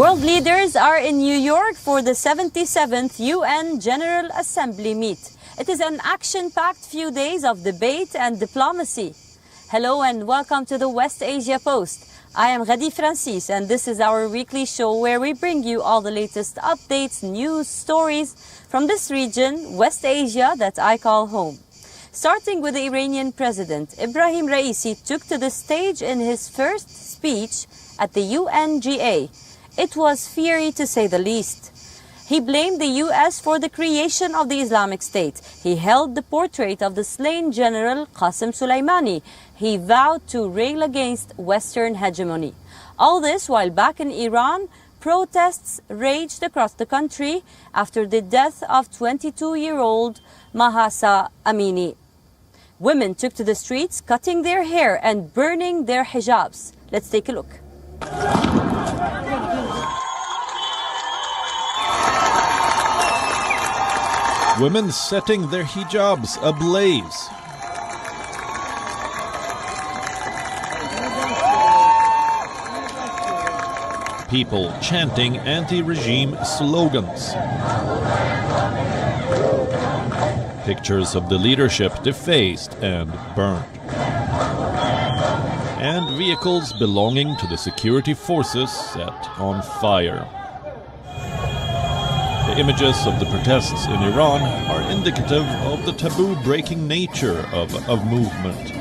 World leaders are in New York for the 77th UN General Assembly meet. It is an action-packed few days of debate and diplomacy. Hello and welcome to the West Asia Post. I am Ghadi Francis and this is our weekly show where we bring you all the latest updates, news, stories from this region, West Asia, that I call home. Starting with the Iranian President, Ibrahim Raisi took to the stage in his first speech at the UNGA. It was fiery to say the least. He blamed the US for the creation of the Islamic State. He held the portrait of the slain General Qasem Soleimani. He vowed to rail against Western hegemony. All this while back in Iran, protests raged across the country after the death of 22-year-old Mahsa Amini. Women took to the streets, cutting their hair and burning their hijabs. Let's take a look. Women setting their hijabs ablaze. People chanting anti-regime slogans. Pictures of the leadership defaced and burnt. And vehicles belonging to the security forces set on fire. The images of the protests in Iran are indicative of the taboo-breaking nature of movement.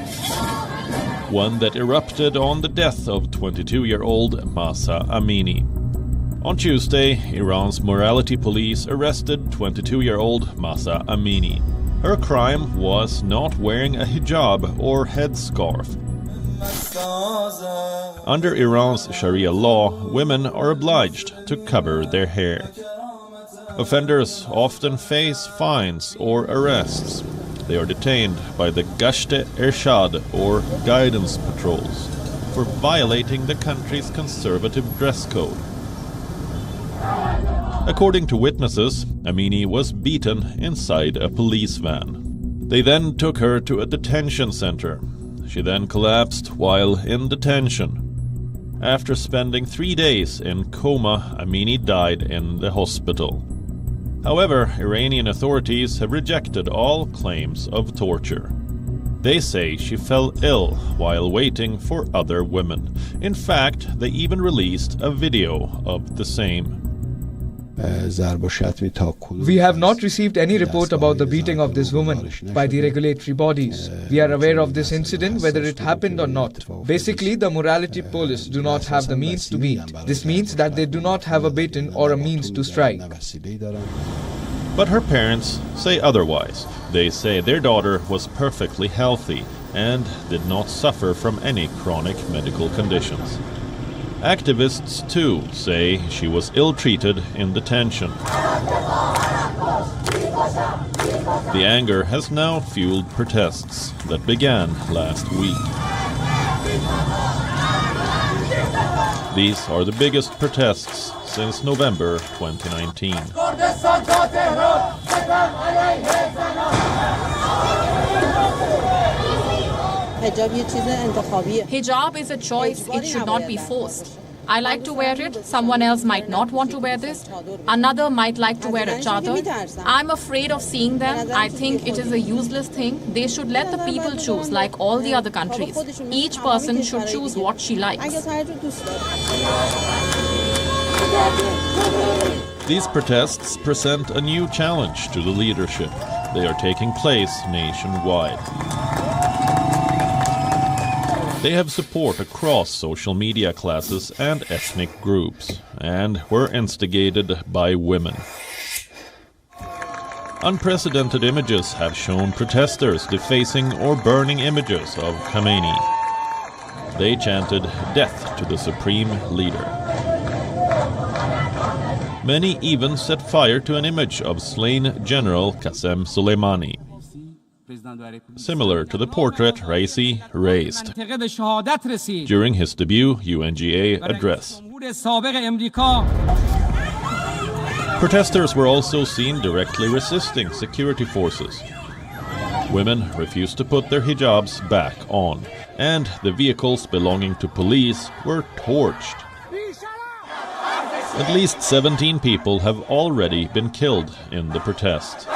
One that erupted on the death of 22-year-old Mahsa Amini. On Tuesday, Iran's morality police arrested 22-year-old Mahsa Amini. Her crime was not wearing a hijab or headscarf. Under Iran's Sharia law, women are obliged to cover their hair. Offenders often face fines or arrests. They are detained by the Gashte Ershad or guidance patrols for violating the country's conservative dress code. According to witnesses, Amini was beaten inside a police van. They then took her to a detention center. She then collapsed while in detention. After spending 3 days in coma, Amini died in the hospital. However, Iranian authorities have rejected all claims of torture. They say she fell ill while waiting for other women. In fact, they even released a video of the same. We have not received any report about the beating of this woman by the regulatory bodies. We are aware of this incident whether it happened or not. Basically, the morality police do not have the means to beat. This means that they do not have a baton or a means to strike. But her parents say otherwise. They say their daughter was perfectly healthy and did not suffer from any chronic medical conditions. Activists, too, say she was ill-treated in detention. The anger has now fueled protests that began last week. These are the biggest protests since November 2019. Hijab is a choice, it should not be forced. I like to wear it, someone else might not want to wear this, another might like to wear a chador. I'm afraid of seeing them. I think it is a useless thing. They should let the people choose like all the other countries. Each person should choose what she likes. These protests present a new challenge to the leadership. They are taking place nationwide. They have support across social media classes and ethnic groups, and were instigated by women. Unprecedented images have shown protesters defacing or burning images of Khamenei. They chanted death to the supreme leader. Many even set fire to an image of slain General Qasem Soleimani, similar to the portrait Raisi raised during his debut UNGA address. Protesters were also seen directly resisting security forces. Women refused to put their hijabs back on, and the vehicles belonging to police were torched. At least 17 people have already been killed in the protests.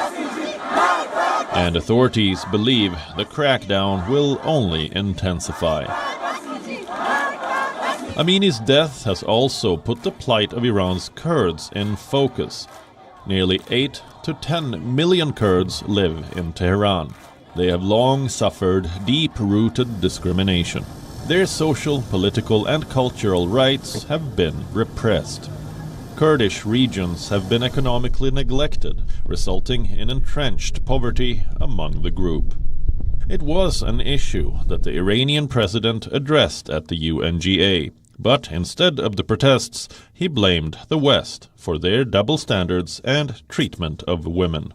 And authorities believe the crackdown will only intensify. Amini's death has also put the plight of Iran's Kurds in focus. Nearly 8 to 10 million Kurds live in Tehran. They have long suffered deep-rooted discrimination. Their social, political and cultural rights have been repressed. Kurdish regions have been economically neglected, resulting in entrenched poverty among the group. It was an issue that the Iranian president addressed at the UNGA, but instead of the protests, he blamed the West for their double standards and treatment of women.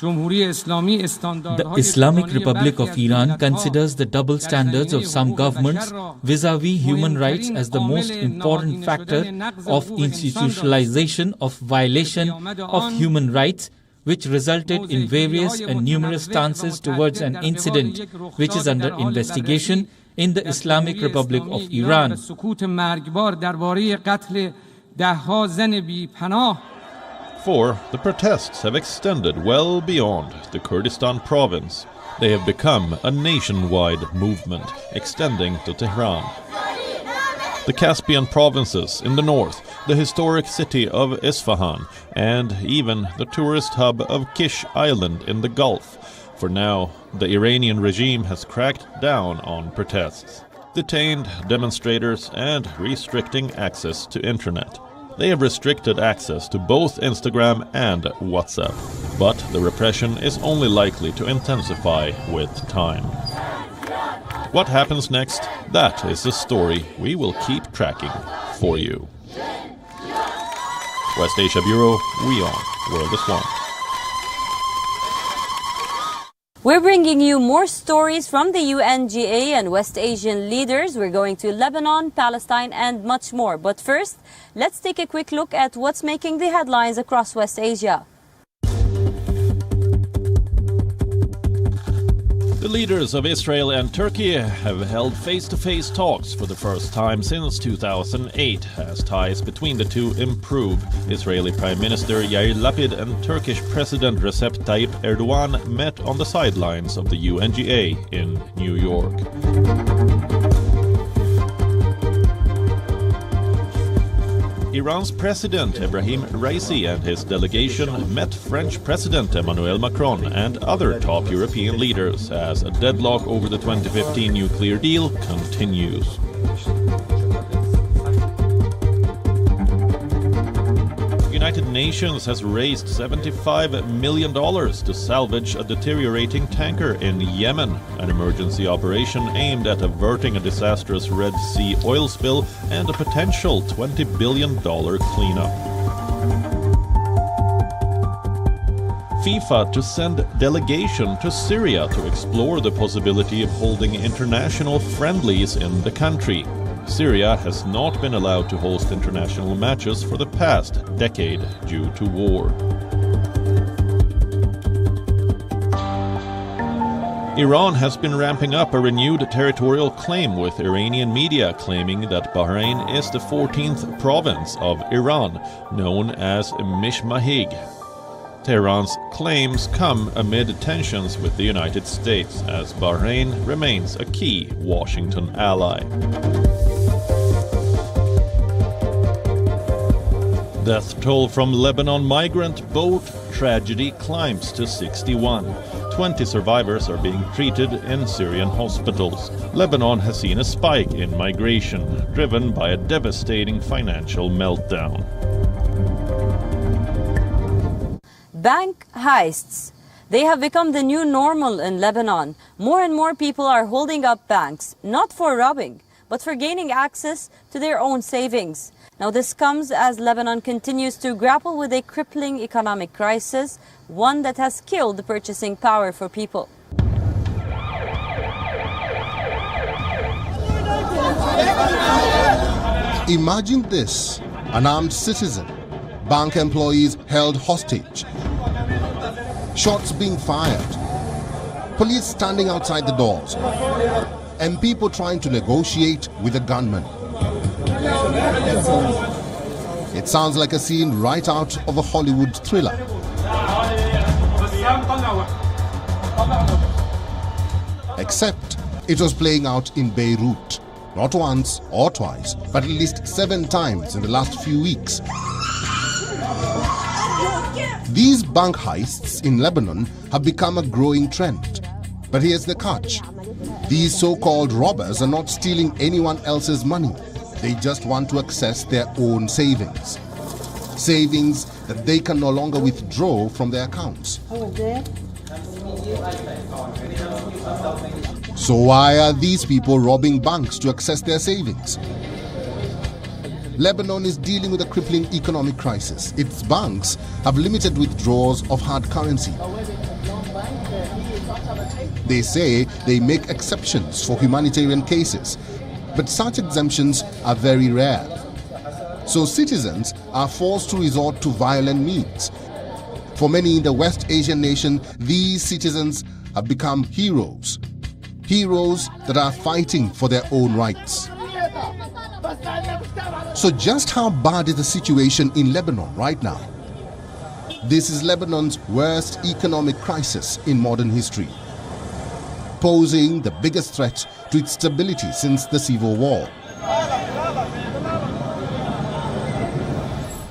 The Islamic Republic of Iran considers the double standards of some governments vis-à-vis human rights as the most important factor of institutionalization of violation of human rights, which resulted in various and numerous stances towards an incident which is under investigation in the Islamic Republic of Iran. For the protests have extended well beyond the Kurdistan province. They have become a nationwide movement extending to Tehran. The Caspian provinces in the north, the historic city of Isfahan, and even the tourist hub of Kish Island in the Gulf. For now, the Iranian regime has cracked down on protests, detained demonstrators and restricting access to internet. They have restricted access to both Instagram and WhatsApp, but the repression is only likely to intensify with time. What happens next? That is a story we will keep tracking for you. West Asia Bureau, WION, World is One. We're bringing you more stories from the UNGA and West Asian leaders. We're going to Lebanon, Palestine, and much more. But first, let's take a quick look at what's making the headlines across West Asia. The leaders of Israel and Turkey have held face-to-face talks for the first time since 2008 as ties between the two improve. Israeli Prime Minister Yair Lapid and Turkish President Recep Tayyip Erdogan met on the sidelines of the UNGA in New York. Iran's President Ebrahim Raisi and his delegation met French President Emmanuel Macron and other top European leaders as a deadlock over the 2015 nuclear deal continues. United Nations has raised $75 million to salvage a deteriorating tanker in Yemen, an emergency operation aimed at averting a disastrous Red Sea oil spill and a potential $20 billion cleanup. FIFA to send delegation to Syria to explore the possibility of holding international friendlies in the country. Syria has not been allowed to host international matches for the past decade due to war. Iran has been ramping up a renewed territorial claim, with Iranian media claiming that Bahrain is the 14th province of Iran, known as Mishmahig. Tehran's claims come amid tensions with the United States, as Bahrain remains a key Washington ally. Death toll from Lebanon migrant boat tragedy climbs to 61. 20 survivors are being treated in Syrian hospitals. Lebanon has seen a spike in migration, driven by a devastating financial meltdown. Bank heists. They have become the new normal in Lebanon. More and more people are holding up banks, not for robbing, but for gaining access to their own savings. Now, this comes as Lebanon continues to grapple with a crippling economic crisis, one that has killed the purchasing power for people. Imagine this: an armed citizen, bank employees held hostage, shots being fired, police standing outside the doors, and people trying to negotiate with the gunman. It sounds like a scene right out of a Hollywood thriller. Except it was playing out in Beirut. Not once or twice, but at least 7 times in the last few weeks. These bank heists in Lebanon have become a growing trend. But here's the catch. These so-called robbers are not stealing anyone else's money. They just want to access their own savings. Savings that they can no longer withdraw from their accounts. So why are these people robbing banks to access their savings? Lebanon is dealing with a crippling economic crisis. Its banks have limited withdrawals of hard currency. They say they make exceptions for humanitarian cases, but such exemptions are very rare. So citizens are forced to resort to violent means. For many in the West Asian nation, these citizens have become heroes. Heroes that are fighting for their own rights. So just how bad is the situation in Lebanon right now? This is Lebanon's worst economic crisis in modern history, posing the biggest threat to its stability since the civil war.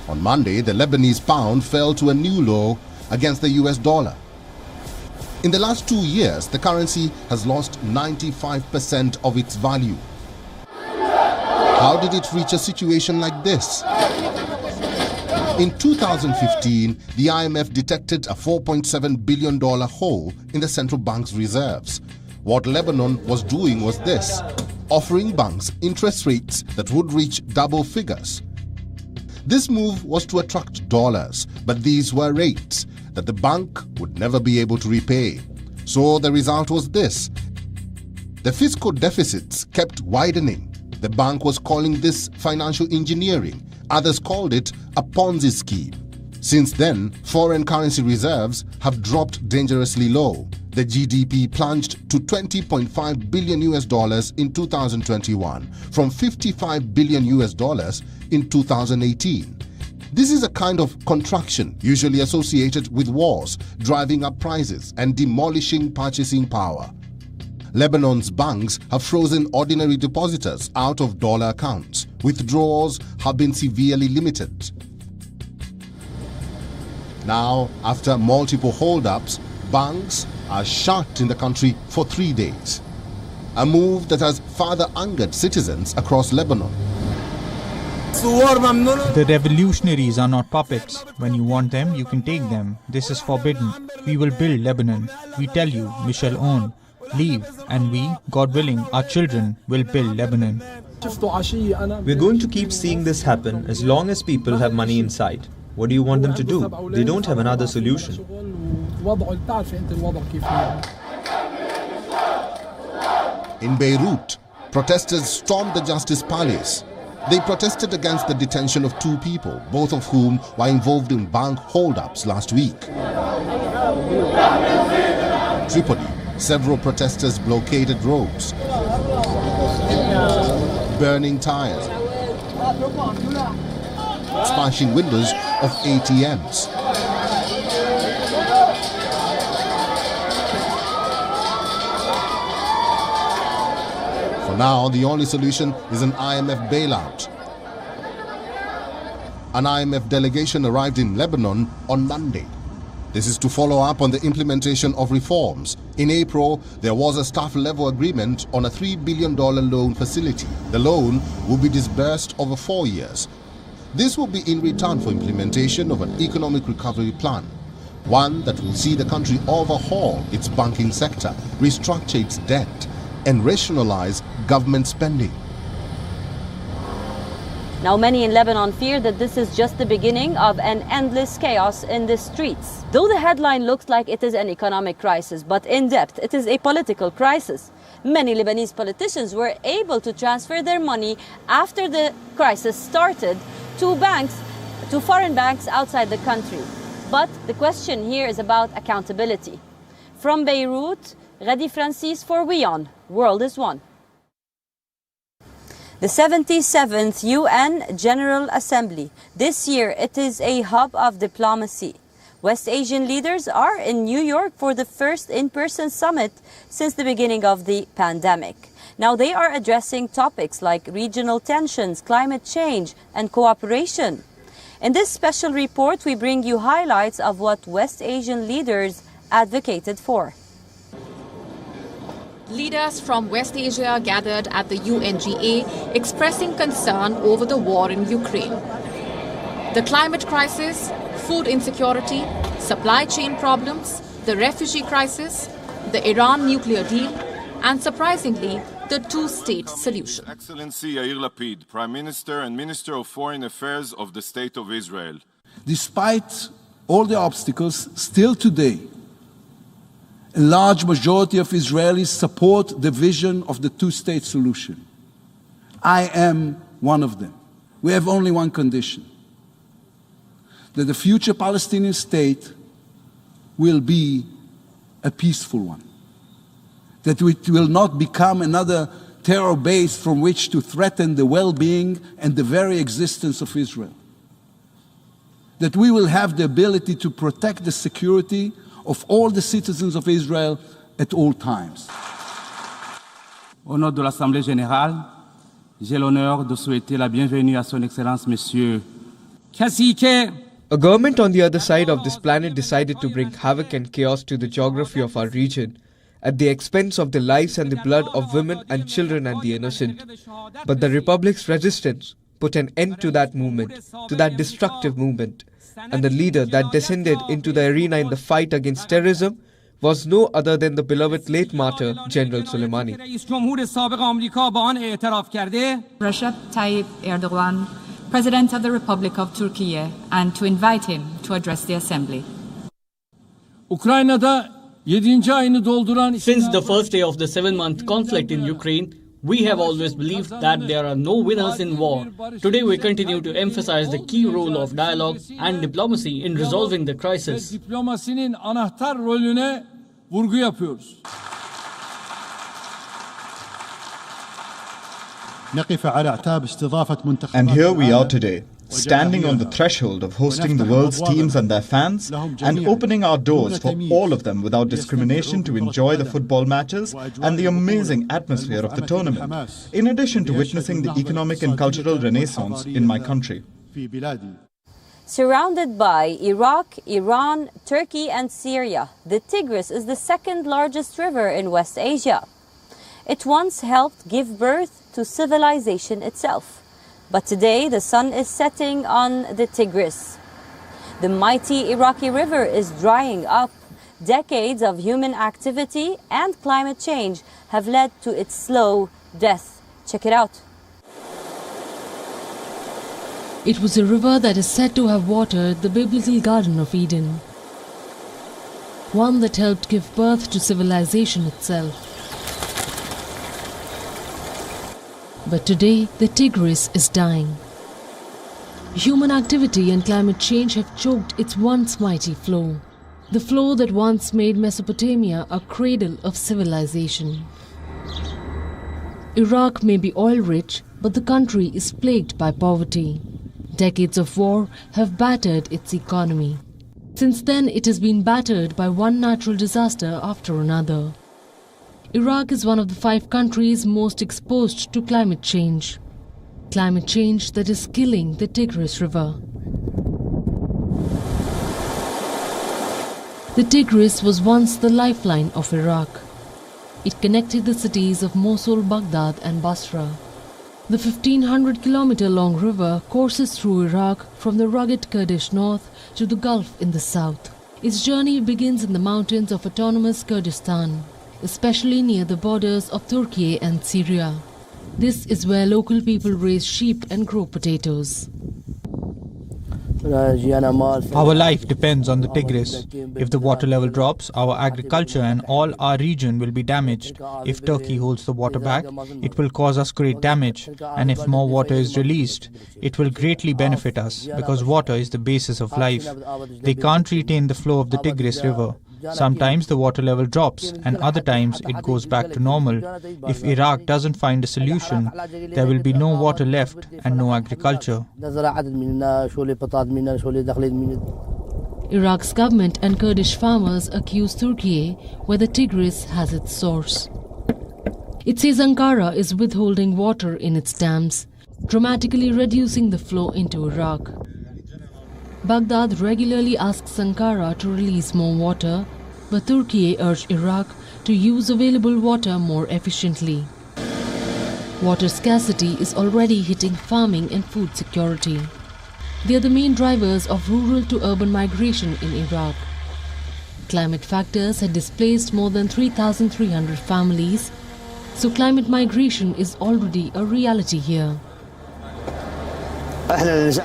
On Monday, the Lebanese pound fell to a new low against the US dollar. In the last 2 years, the currency has lost 95% of its value. How did it reach a situation like this? In 2015, the IMF detected a $4.7 billion hole in the central bank's reserves. What Lebanon was doing was this: offering banks interest rates that would reach double figures. This move was to attract dollars, but these were rates that the bank would never be able to repay. So the result was this: the fiscal deficits kept widening. The bank was calling this financial engineering. Others called it a Ponzi scheme. Since then, foreign currency reserves have dropped dangerously low. The GDP plunged to $20.5 billion in 2021 from $55 billion in 2018. This is a kind of contraction usually associated with wars, driving up prices and demolishing purchasing power. Lebanon's banks have frozen ordinary depositors out of dollar accounts. Withdrawals have been severely limited. Now, after multiple holdups, banks are shut in the country for 3 days. A move that has further angered citizens across Lebanon. The revolutionaries are not puppets. When you want them, you can take them. This is forbidden. We will build Lebanon. We tell you, we shall own. Leave, and we, God willing, our children, will build Lebanon. We're going to keep seeing this happen as long as people have money inside. What do you want them to do? They don't have another solution. In Beirut, protesters stormed the Justice Palace. They protested against the detention of 2 people, both of whom were involved in bank holdups last week. Tripoli, several protesters blockaded roads, burning tires, smashing windows of ATMs. For now, the only solution is an IMF bailout. An IMF delegation arrived in Lebanon on Monday. This is to follow up on the implementation of reforms. In April, there was a staff-level agreement on a $3 billion loan facility. The loan will be disbursed over 4 years. This will be in return for implementation of an economic recovery plan, one that will see the country overhaul its banking sector, restructure its debt, and rationalize government spending. Now, many in Lebanon fear that this is just the beginning of an endless chaos in the streets. Though the headline looks like it is an economic crisis, but in depth, it is a political crisis. Many Lebanese politicians were able to transfer their money after the crisis started to banks, to foreign banks outside the country. But the question here is about accountability. From Beirut, Ghadi Francis for WION. World is One. The 77th UN General Assembly. This year it is a hub of diplomacy. West Asian leaders are in New York for the first in-person summit since the beginning of the pandemic. Now they are addressing topics like regional tensions, climate change, and cooperation. In this special report, we bring you highlights of what West Asian leaders advocated for. Leaders from West Asia gathered at the UNGA expressing concern over the war in Ukraine. The climate crisis, food insecurity, supply chain problems, the refugee crisis, the Iran nuclear deal, and surprisingly, the two-state solution. Excellency Yair Lapid, Prime Minister and Minister of Foreign Affairs of the State of Israel. Despite all the obstacles, still today, a large majority of Israelis support the vision of the two-state solution. I am one of them. We have only one condition: that the future Palestinian state will be a peaceful one, that it will not become another terror base from which to threaten the well-being and the very existence of Israel, that we will have the ability to protect the security of all the citizens of Israel at all times. Au nom de l'Assemblée générale, j'ai l'honneur de souhaiter la bienvenue à Son Excellence Monsieur Kasike. A government on the other side of this planet decided to bring havoc and chaos to the geography of our region at the expense of the lives and the blood of women and children and the innocent. But the Republic's resistance put an end to that movement, to that destructive movement. And the leader that descended into the arena in the fight against terrorism was no other than the beloved late martyr, General Soleimani. Recep Tayyip Erdogan, President of the Republic of Turkey, and to invite him to address the Assembly. Since the first day of the 7-month conflict in Ukraine, we have always believed that there are no winners in war. Today we continue to emphasize the key role of dialogue and diplomacy in resolving the crisis. And here we are today, standing on the threshold of hosting the world's teams and their fans, and opening our doors for all of them without discrimination to enjoy the football matches and the amazing atmosphere of the tournament, in addition to witnessing the economic and cultural renaissance in my country. Surrounded by Iraq, Iran, Turkey and Syria, the Tigris is the second largest river in West Asia. It once helped give birth to civilization itself. But today the sun is setting on the Tigris. The mighty Iraqi river is drying up. Decades of human activity and climate change have led to its slow death. Check it out. It was a river that is said to have watered the biblical Garden of Eden, one that helped give birth to civilization itself. But today, the Tigris is dying. Human activity and climate change have choked its once mighty flow, the flow that once made Mesopotamia a cradle of civilization. Iraq may be oil-rich, but the country is plagued by poverty. Decades of war have battered its economy. Since then, it has been battered by one natural disaster after another. Iraq is one of the 5 countries most exposed to climate change that is killing the Tigris River. The Tigris was once the lifeline of Iraq. It connected the cities of Mosul, Baghdad and Basra. The 1,500-kilometer-long river courses through Iraq from the rugged Kurdish north to the Gulf in the south. Its journey begins in the mountains of autonomous Kurdistan, especially near the borders of Turkey and Syria. This is where local people raise sheep and grow potatoes. Our life depends on the Tigris. If the water level drops, our agriculture and all our region will be damaged. If Turkey holds the water back, it will cause us great damage. And if more water is released, it will greatly benefit us, because water is the basis of life. They can't retain the flow of the Tigris River. Sometimes the water level drops and other times it goes back to normal. If Iraq doesn't find a solution, there will be no water left and no agriculture. Iraq's government and Kurdish farmers accuse Turkey where the Tigris has its source. It says Ankara is withholding water in its dams, dramatically reducing the flow into Iraq. Baghdad regularly asks Ankara to release more water, but Turkey urged Iraq to use available water more efficiently. Water scarcity is already hitting farming and food security. They are the main drivers of rural to urban migration in Iraq. Climate factors had displaced more than 3,300 families, so climate migration is already a reality here.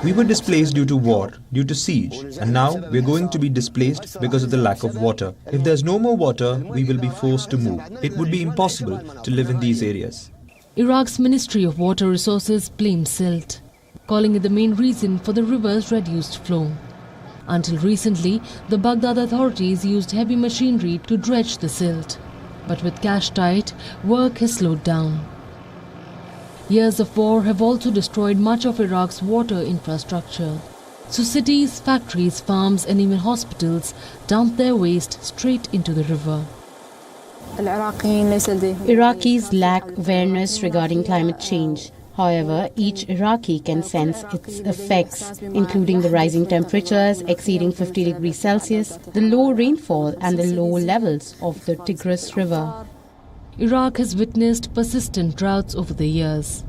We were displaced due to war, due to siege, and now we're going to be displaced because of the lack of water. If there's no more water, we will be forced to move. It would be impossible to live in these areas. Iraq's Ministry of Water Resources blames silt, calling it the main reason for the river's reduced flow. Until recently, the Baghdad authorities used heavy machinery to dredge the silt. But with cash tight, work has slowed down. Years of war have also destroyed much of Iraq's water infrastructure. So cities, factories, farms and even hospitals dump their waste straight into the river. Iraqis lack awareness regarding climate change. However, each Iraqi can sense its effects, including the rising temperatures exceeding 50 degrees Celsius, the low rainfall and the low levels of the Tigris River. Iraq has witnessed persistent droughts over the years.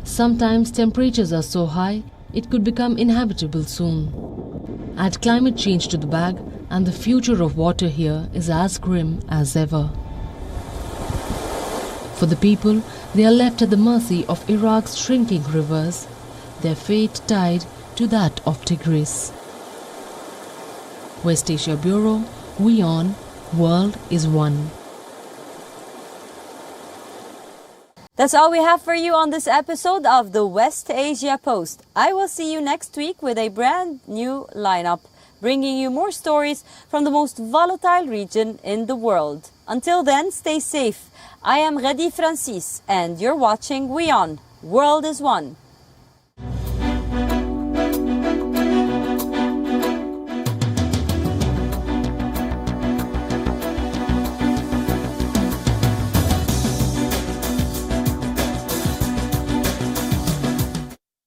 Sometimes temperatures are so high, it could become inhabitable soon. Add climate change to the bag, and the future of water here is as grim as ever. For the people, they are left at the mercy of Iraq's shrinking rivers, their fate tied to that of Tigris. West Asia Bureau, WION, World is One. That's all we have for you on this episode of the West Asia Post. I will see you next week with a brand new lineup, bringing you more stories from the most volatile region in the world. Until then, stay safe. I am Ghadi Francis, and you're watching WION, World is One.